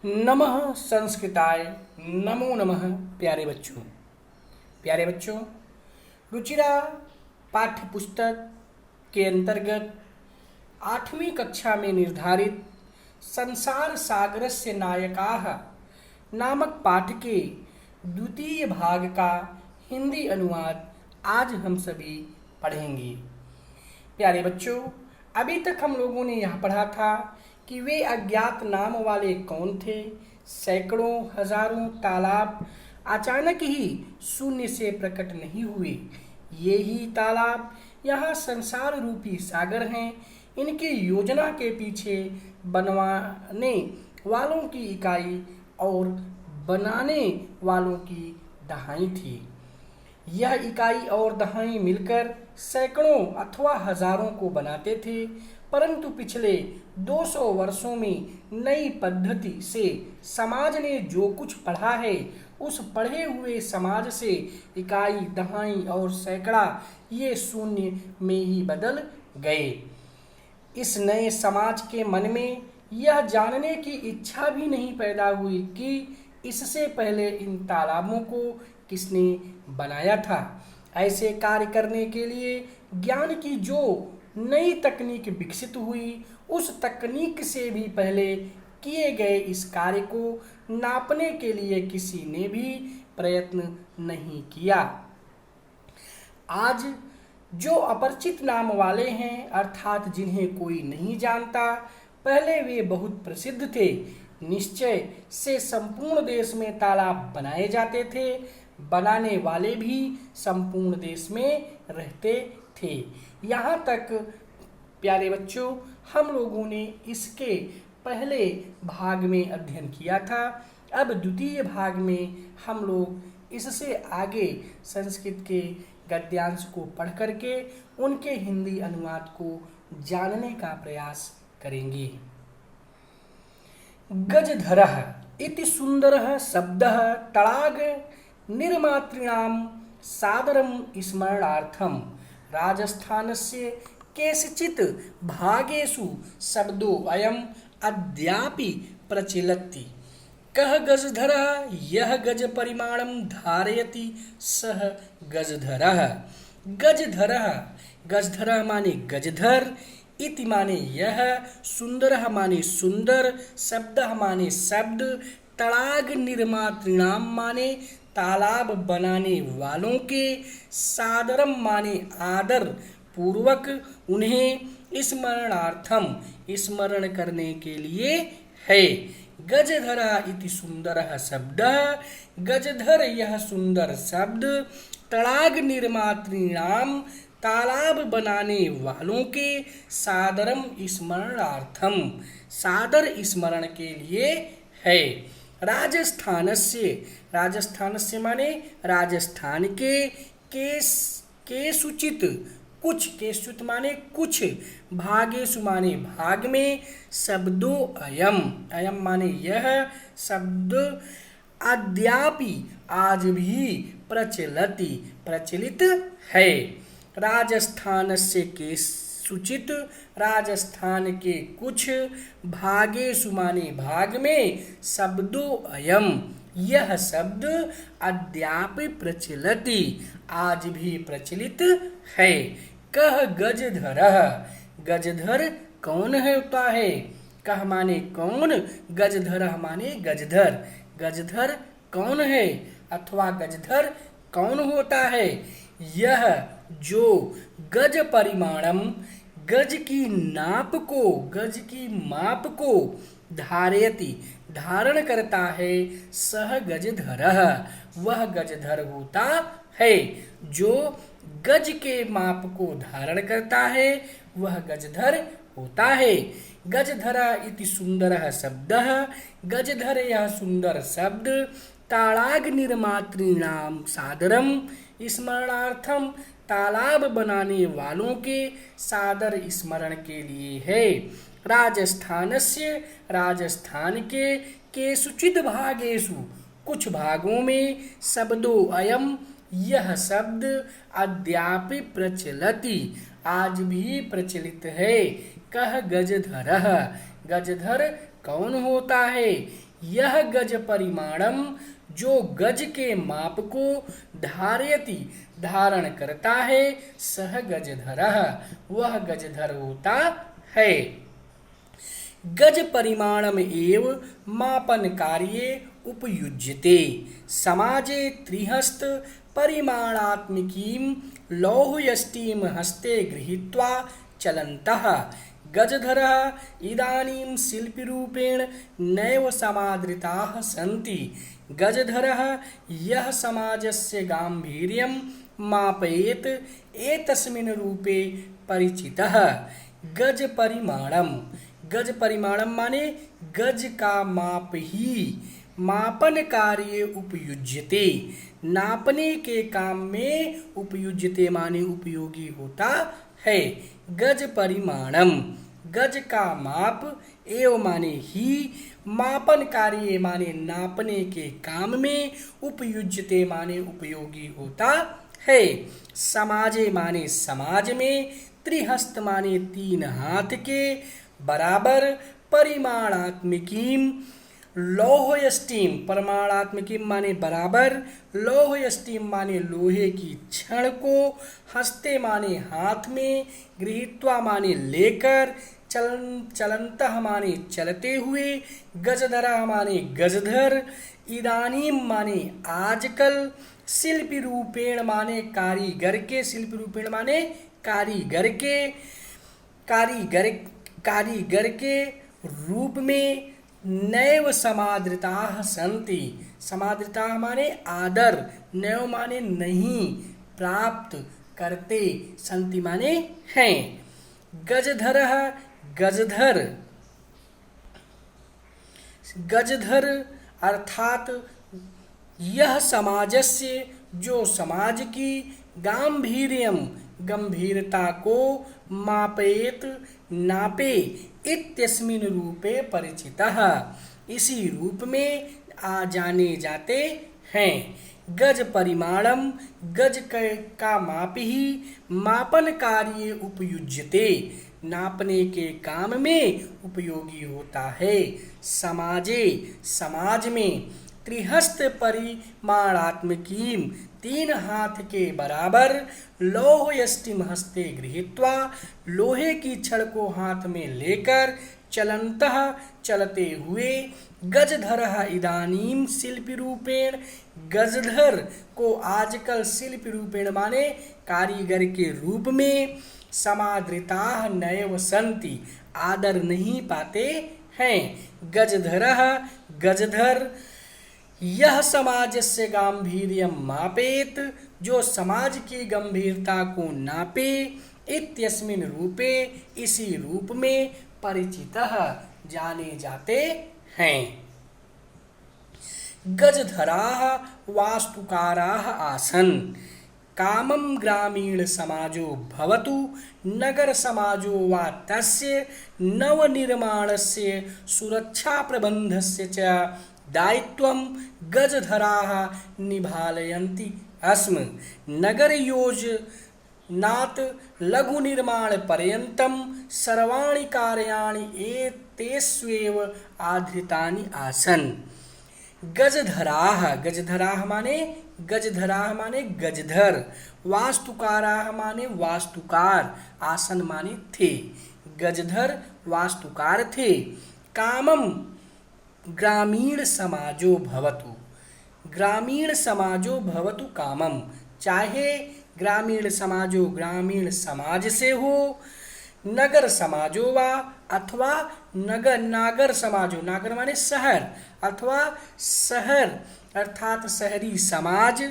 नमः संस्कृताय। नमो नमः। प्यारे बच्चों, रुचिरा पाठ्य पुस्तक के अंतर्गत 8वीं कक्षा में निर्धारित संसार सागरस्य नायकाः नामक पाठ के द्वितीय भाग का हिंदी अनुवाद आज हम सभी पढ़ेंगे। प्यारे बच्चों, अभी तक हम लोगों ने यह पढ़ा था कि वे अज्ञात नाम वाले कौन थे। सैकड़ों हजारों तालाब अचानक ही शून्य से प्रकट नहीं हुए। ये ही तालाब यहाँ संसार रूपी सागर हैं। इनकी योजना के पीछे बनवाने वालों की इकाई और बनाने वालों की दहाई थी। यह इकाई और दहाई मिलकर सैकड़ों अथवा हजारों को बनाते थे, परंतु पिछले 200 वर्षों में नई पद्धति से समाज ने जो कुछ पढ़ा है, उस पढ़े हुए समाज से इकाई, दहाई और सैकड़ा ये शून्य में ही बदल गए। इस नए समाज के मन में यह जानने की इच्छा भी नहीं पैदा हुई कि इससे पहले इन तालाबों को किसने बनाया था। ऐसे कार्य करने के लिए ज्ञान की जो नई तकनीक विकसित हुई, उस तकनीक से भी पहले किए गए इस कार्य को नापने के लिए किसी ने भी प्रयत्न नहीं किया। आज जो अपरिचित नाम वाले हैं, अर्थात जिन्हें कोई नहीं जानता, पहले वे बहुत प्रसिद्ध थे। निश्चय से संपूर्ण देश में तालाब बनाए जाते थे। बनाने वाले भी संपूर्ण देश में रहते थे। यहाँ तक प्यारे बच्चों, हम लोगों ने इसके पहले भाग में अध्ययन किया था। अब द्वितीय भाग में हम लोग इससे आगे संस्कृत के गद्यांश को पढ़ करके उनके हिंदी अनुवाद को जानने का प्रयास करेंगे। गजधरः इति सुंदरः शब्दः तडाग निर्मातॄणां सादरं स्मरणार्थं राजस्थानस्य केषुचित् भागेषु शब्दोऽयम् अद्यापि प्रचलति। कः गजधरः? यः गजपरिमाणं धारयति सः गजधरः। गजधरः, गजधरः माने गजधर, इति माने यह, सुंदरः माने सुंदर, शब्दः माने शब्द, तड़ाग निर्मातॄणाम माने तालाब बनाने वालों के, सादरम माने आदर पूर्वक, उन्हें स्मरणार्थम स्मरण करने के लिए है। गजधरा इति सुंदरः शब्दः, गजधर यह सुंदर शब्द, तड़ाग निर्मातॄणाम तालाब बनाने वालों के, सादरम स्मरणार्थम सादर स्मरण के लिए है। राजस्थान से माने राजस्थान के सूचित कुछ, केषुचित माने कुछ, भागेषु माने भाग में, शब्दों अयम, अयम माने यह शब्द, अद्यापि आज भी, प्रचलति प्रचलित है। राजस्थान से के सूचित, राजस्थान के कुछ, भागेषु माने भाग में, शब्दों अयम यह शब्द, अद्यापि प्रचलति आज भी प्रचलित है। कह गजधरः, गजधर कौन होता है? कह माने कौन, गजधरः माने गजधर, गजधर कौन है अथवा गजधर कौन होता है? यह जो गज परिमाणम, गज की नाप को, गज की माप को, धारयति धारण करता है, सह गजधरः वह गजधर होता है। जो गज के माप को धारण करता है, वह गजधर होता है। गजधरा इति सुंदरः शब्दः, गजधर यह सुंदर शब्द, ताड़ाग निर्मातॄणाम सादरम स्मरणार्थम तालाब बनाने वालों के सादर स्मरण के लिए है। राजस्थानस्य राजस्थान के, केषुचित् भागेषु कुछ भागों में, शब्दों अयम यह शब्द, अद्यापि प्रचलति आज भी प्रचलित है। कह गजधरः, गजधर कौन होता है? यह गज परिमाणम, जो गज के माप को धारयति धारण करता है, सह गजधरः, वह गजधर होता है। गज परिमाणम एव मापन कार्ये उपयुज्यते। समाजे त्रिहस्त परिमाणात्मिकीं लौहयष्टीं हस्ते गृहीत्वा चलन्तः गजधरः इदानीं शिल्पिरूपेण नैव समादृताः सन्ति। गजधरः यः समाजस्य गाम्भीर्यं मापयेत् एतस्मिन् रूपे परिचितः। गज परिमाणम, गज परिमाणम माने गज का माप ही मापन कार्य उपयुज्यते, नापने के काम में उपयुज्यते माने उपयोगी होता है। गज परिमाणम, गज का माप, एव माने ही, मापन कार्य माने नापने के काम में, उपयुज्यते माने उपयोगी होता है। समाजे माने समाज में, त्रिहस्त माने तीन हाथ के, बराबर, परिमाणात्मिकीम लौहयष्टीम, परमाणात्मिकीम माने बराबर, लौहयष्टीम माने लोहे की छड़ को, हस्ते माने हाथ में, गृहीत्वा माने लेकर, चलंतः माने चलते हुए, गजधरः माने गजधर, इदानीम माने आजकल, शिल्पी रूपेण माने कारीगर के, शिल्पी रूपेण माने कारीगर के, कारीगर के रूप में, नैव समादृताः सन्ति, समादृताः माने आदर, नैव माने नहीं, प्राप्त करते, सन्ति माने हैं। गजधरः गजधर, गजधर अर्थात यह समाजस्य, जो समाज की, गांभीर्यम गंभीरता को, मापयेत नापे, इत्यस्मिन् रूपे परिचितः, इसी रूप में आ जाने जाते हैं। गज परिमाणम, गज का माप ही मापन कार्य उपयुज्यते, नापने के काम में उपयोगी होता है। समाजे समाज में, त्रिहस्त परिमाणात्मकीम तीन हाथ के बराबर, लौहयष्टिम हस्ते गृहीत्वा लोहे की छड़ को हाथ में लेकर, चलंतः चलते हुए, गजधरः इदानीम शिल्पी रूपेण, गजधर को आजकल शिल्पी रूपेण माने कारीगर के रूप में, समादृताः नैव सन्ति आदर नहीं पाते हैं। गजधरः गजधर यह समाजस्य गांभीर्यम मापेत, जो समाज की गंभीरता को नापे, इत्यस्मिन् रूपे इसी रूप में, परिचितः जाने जाते हैं। गजधराः वास्तुकाराः आसन्, कामं ग्रामीण समाजो भवतु नगर समाजो वा तस्य नवनिर्माणस्य सुरक्षा प्रबंधस्य च दायित्वं गजधराः निभालयन्ति अस्म। नगर योजनात् लघु निर्माण पर्यन्तं सर्वाणि कार्याणि एतेष्वेव आधृतानि आसन्। गजधराः, गजधराः माने गजधर, वास्तुकाराः माने वास्तुकार, आसन माने थे, गजधर वास्तुकार थे। कामम ग्रामीण समाजो भवतु, ग्रामीण समाजो भवतु कामम, चाहे ग्रामीण समाजो ग्रामीण समाज से हो, नगर समाजो वा अथवा नागर समाजो, नागर माने शहर, अथवा शहर अर्थात शहरी समाज,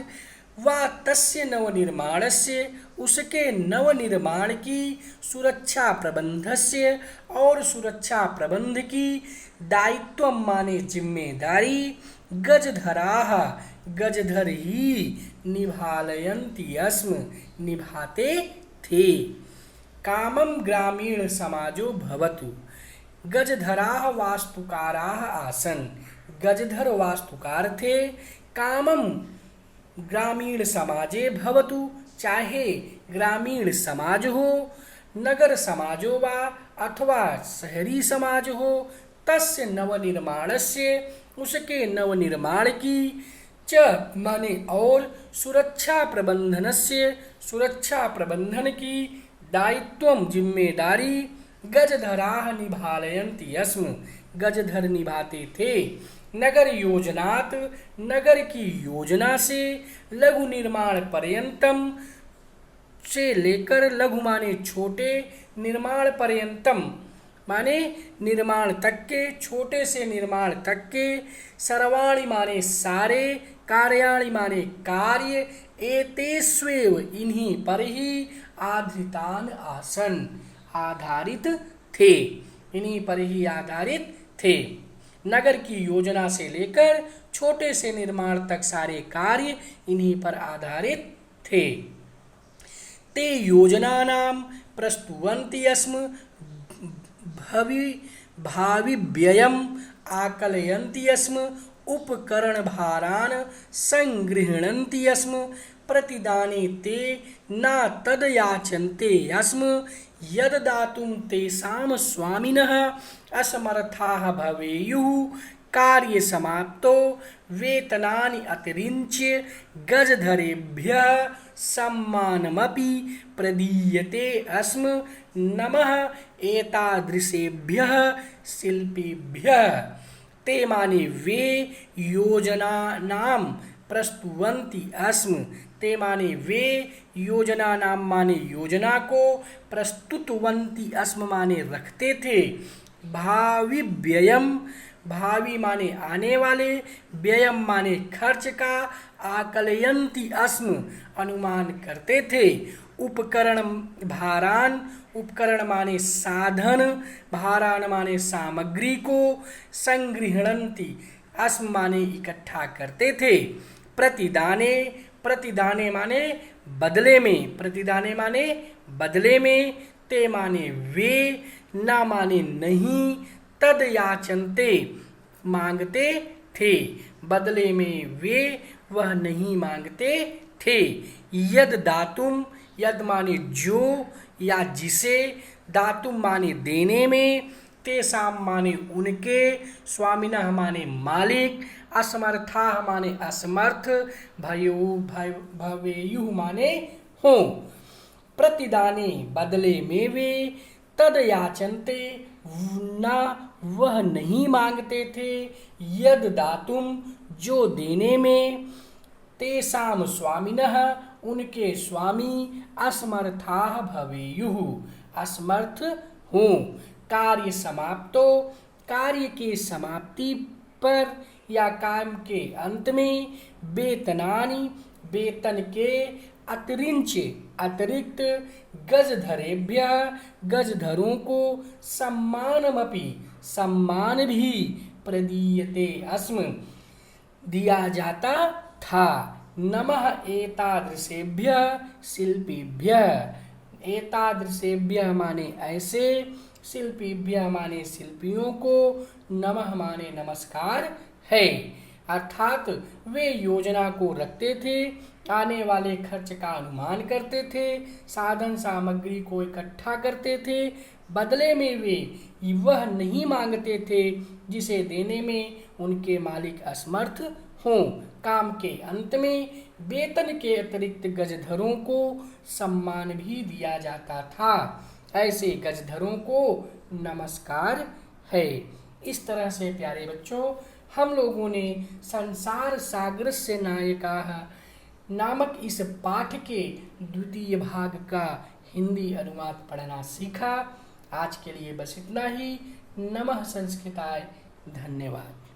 वा तस्य नवनिर्माणस्य, उसके नवनिर्माण की, सुरक्षा प्रबंधस्य और सुरक्षा प्रबंध की, दायित्व माने जिम्मेदारी, गजधराः गजधर ही निभालयन्ति अस्म निभाते थे। कामम ग्रामीण समाजो भवतु, गजधराः वास्तुकाराः आसन्, गजधर वास्तुकार थे। कामम ग्रामीण समाजे भवतु, चाहे ग्रामीण समाज हो, नगर समाजो वा अथवा शहरी समाज हो, तस्य नवनिर्माणस्य उसके नवनिर्माण की, च माने और, सुरक्षा प्रबंधनस्य सुरक्षा प्रबंधन की, दायित्वम जिम्मेदारी, गजधराः निभालयन्ति अस्म गजधर निभाते थे, नगर योजनात् नगर की योजना से, लघु निर्माण पर्यंतम से लेकर, लघु माने छोटे, निर्माण पर्यंतम माने निर्माण तक के, छोटे से निर्माण तक के, सर्वाणि माने सारे, कार्याणि माने कार्य, एतेष्वेव इन्हीं पर ही, आधृतान आसन आधारित थे, इन्हीं पर ही आधारित थे। नगर की योजना से लेकर छोटे से निर्माण तक सारे कार्य इन्हीं पर आधारित थे। ते योजनानां प्रस्तुवन्ति अस्म भावि व्ययम् आकलयन्ति अस्म उपकरण भारान् संगृह्णन्ति अस्म प्रतिदाने ते न तद याचन्ते अस्म यद दातुं तेषां स्वामिनः असमर्थाः भवेयुः कार्य समाप्तो वेतनानि अतिरिच्य गजधरेभ्यः सम्मानमपि प्रदीयते अस्म नमः एतादृशेभ्यः शिल्पीभ्यः। ते माने वे योजनानां प्रस्तुवन्ति अस्म, ते माने वे योजनानां माने योजना को, प्रस्तुतवन्ति अस्म माने रखते थे, भावि व्ययम भावी माने आने वाले, व्ययम माने खर्च का, आकलयन्ति अस्म अनुमान करते थे, उपकरण भारान उपकरण माने साधन, भारान माने सामग्री को, संगृह्णन्ति अस्म माने इकट्ठा करते थे, प्रतिदाने प्रतिदाने माने बदले में, प्रतिदाने माने बदले में, ते माने वे, ना माने नहीं, तद याचनते मांगते थे, बदले में वे वह नहीं मांगते थे, यद दातुम यद माने जो या जिसे, दातुम माने देने में, तेषाम माने उनके, स्वामिनः माने मालिक, असमर्थाः माने असमर्थ, भवेयुः माने हो, प्रतिदाने बदले में वे, तद याचनते ना वह नहीं मांगते थे, यद दातुम जो देने में, तेषाम स्वामिनः उनके स्वामी, असमर्थाः भवेयुः असमर्थ हों, कार्य समाप्तो कार्य के समाप्ति पर या काम के अंत में, वेतनानि वेतन के, अतिरिक्त गजधरेभ्यः गजधरों को, सम्मानमपि सम्मान भी, प्रदीयते अस्म दिया जाता था, नमः एतादृशेभ्यः शिल्पीभ्यः, एतादृशेभ्यः माने ऐसे, शिल्पीभ्यः माने शिल्पियों को, नमः माने नमस्कार है, अर्थात वे योजना को रखते थे, आने वाले खर्च का अनुमान करते थे, साधन सामग्री को इकट्ठा करते थे, बदले में वे वह नहीं मांगते थे जिसे देने में उनके मालिक असमर्थ हों, काम के अंत में वेतन के अतिरिक्त गजधरों को सम्मान भी दिया जाता था, ऐसे गजधरों को नमस्कार है। इस तरह से प्यारे बच्चों हम लोगों ने संसार सागरस्य नायकाः नामक इस पाठ के द्वितीय भाग का हिंदी अनुवाद पढ़ना सीखा। आज के लिए बस इतना ही। नमः संस्कृताय। धन्यवाद।